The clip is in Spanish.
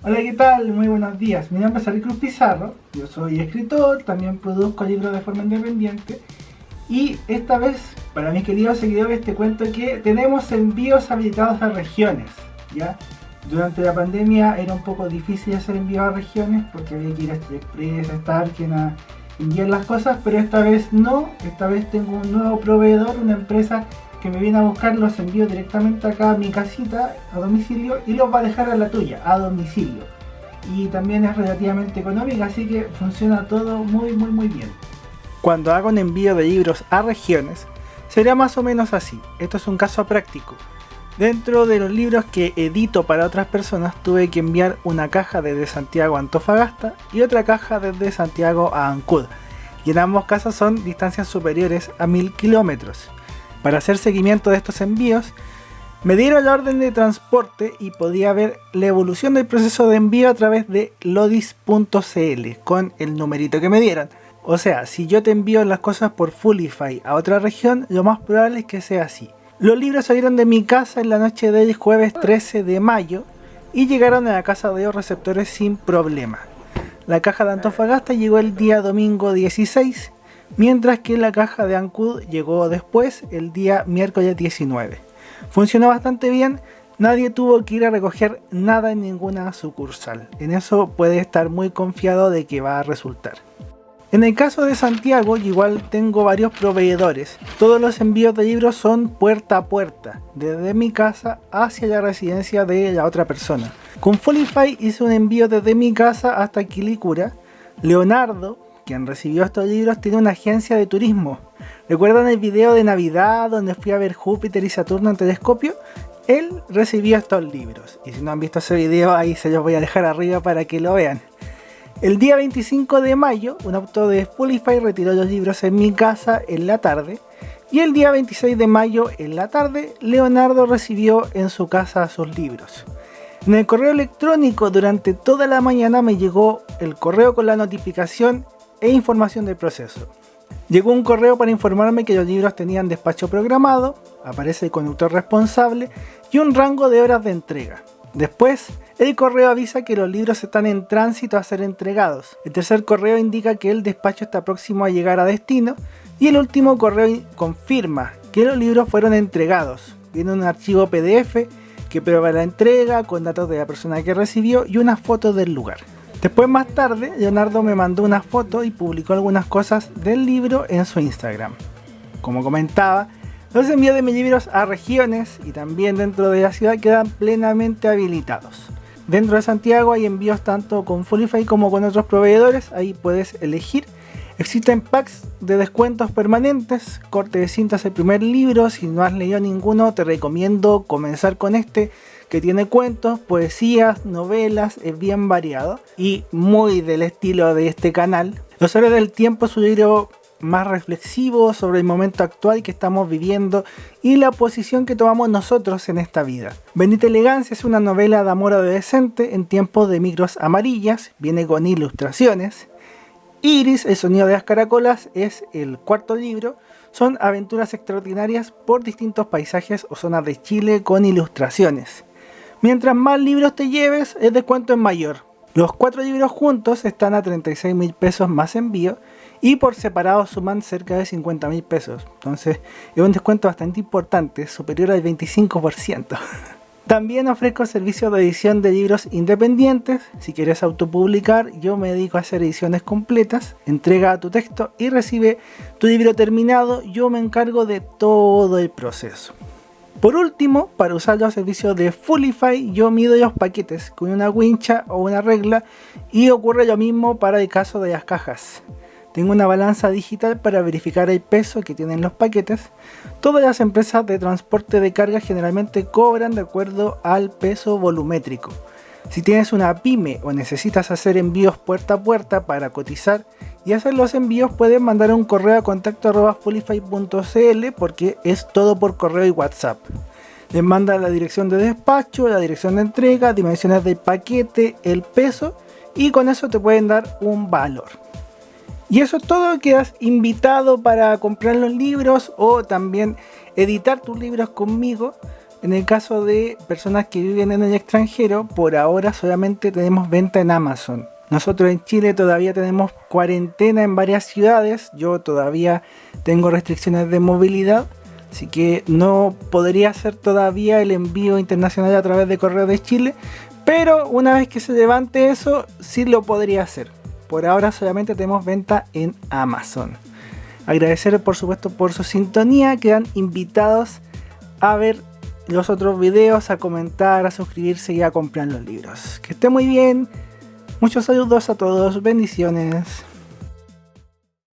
Hola, ¿qué tal? Muy buenos días. Mi nombre es Ari Cruz Pizarro. Yo soy escritor, también produzco libros de forma independiente. Y esta vez, para mis queridos seguidores, te cuento que tenemos envíos habilitados a regiones. ¿Ya? Durante la pandemia era un poco difícil hacer envíos a regiones porque había que ir a Express, a Starken a enviar las cosas, pero esta vez no. Esta vez tengo un nuevo proveedor, una empresa que me viene a buscar los envíos directamente acá a mi casita, a domicilio, y los va a dejar a la tuya, a domicilio. Y también es relativamente económica, así que funciona todo muy bien. Cuando hago un envío de libros a regiones, será más o menos así. Esto es un caso práctico. Dentro de los libros que edito para otras personas, tuve que enviar una caja desde Santiago a Antofagasta y otra caja desde Santiago a Ancud. Y en ambos casos son distancias superiores a 1000 kilómetros. Para hacer seguimiento de estos envíos, me dieron la orden de transporte y podía ver la evolución del proceso de envío a través de lodis.cl con el numerito que me dieron. O sea, si yo te envío las cosas por Fulify a otra región, lo más probable es que sea así. Los libros salieron de mi casa en la noche del jueves 13 de mayo y llegaron a la casa de los receptores sin problema. La caja de Antofagasta llegó el día domingo 16, mientras que la caja de Ancud llegó después, el día miércoles 19. Funcionó bastante bien, nadie tuvo que ir a recoger nada en ninguna sucursal. En eso puede estar muy confiado de que va a resultar. En el caso de Santiago, igual tengo varios proveedores. Todos los envíos de libros son puerta a puerta, desde mi casa hacia la residencia de la otra persona. Con Fulify hice un envío desde mi casa hasta Quilicura. Leonardo, quien recibió estos libros, tiene una agencia de turismo. ¿Recuerdan el video de Navidad donde fui a ver Júpiter y Saturno en telescopio? Él recibió estos libros. Y si no han visto ese video, ahí se los voy a dejar arriba para que lo vean. El día 25 de mayo, un auto de Fulify retiró los libros en mi casa en la tarde. Y el día 26 de mayo, en la tarde, Leonardo recibió en su casa sus libros. En el correo electrónico durante toda la mañana me llegó el correo con la notificación e información del proceso. Llegó un correo para informarme que los libros tenían despacho programado, aparece el conductor responsable y un rango de horas de entrega. Después, el correo avisa que los libros están en tránsito a ser entregados. El tercer correo indica que el despacho está próximo a llegar a destino y el último correo confirma que los libros fueron entregados. Viene un archivo PDF que prueba la entrega con datos de la persona que recibió y una foto del lugar. Después, más tarde, Leonardo me mandó una foto y publicó algunas cosas del libro en su Instagram. Como comentaba, los envíos de mis libros a regiones y también dentro de la ciudad quedan plenamente habilitados. Dentro de Santiago hay envíos tanto con Fulify como con otros proveedores, ahí puedes elegir. Existen packs de descuentos permanentes, corte de cintas el primer libro. Si no has leído ninguno, te recomiendo comenzar con este, que tiene cuentos, poesías, novelas, es bien variado y muy del estilo de este canal. Los Héroes del Tiempo es un libro más reflexivo sobre el momento actual que estamos viviendo y la posición que tomamos nosotros en esta vida. Bendita Elegancia es una novela de amor adolescente en tiempos de micros amarillas, viene con ilustraciones. Iris, el sonido de las caracolas, es el cuarto libro. Son aventuras extraordinarias por distintos paisajes o zonas de Chile con ilustraciones. Mientras más libros te lleves, el descuento es mayor. Los 4 libros juntos están a 36.000 pesos más envío y por separado suman cerca de 50.000 pesos. Entonces es un descuento bastante importante, superior al 25%. También ofrezco servicios de edición de libros independientes. Si quieres autopublicar, yo me dedico a hacer ediciones completas. Entrega tu texto y recibe tu libro terminado. Yo me encargo de todo el proceso. Por último, para usar los servicios de Fulify, yo mido los paquetes con una wincha o una regla y ocurre lo mismo para el caso de las cajas. Tengo una balanza digital para verificar el peso que tienen los paquetes. Todas las empresas de transporte de carga generalmente cobran de acuerdo al peso volumétrico. Si tienes una pyme o necesitas hacer envíos puerta a puerta para cotizar y hacer los envíos, puedes mandar un correo a contacto@fulify.cl porque es todo por correo y WhatsApp. Les manda la dirección de despacho, la dirección de entrega, dimensiones del paquete, el peso y con eso te pueden dar un valor. Y eso es todo, quedas invitado para comprar los libros o también editar tus libros conmigo. En el caso de personas que viven en el extranjero, por ahora solamente tenemos venta en Amazon. Nosotros en Chile todavía tenemos cuarentena en varias ciudades. Yo todavía tengo restricciones de movilidad, así que no podría hacer todavía el envío internacional a través de Correo de Chile. Pero una vez que se levante eso, sí lo podría hacer. Por ahora solamente tenemos venta en Amazon. Agradecer por supuesto por su sintonía. Quedan invitados a ver los otros videos, a comentar, a suscribirse y a comprar los libros. Que esté muy bien. Muchos saludos a todos. Bendiciones.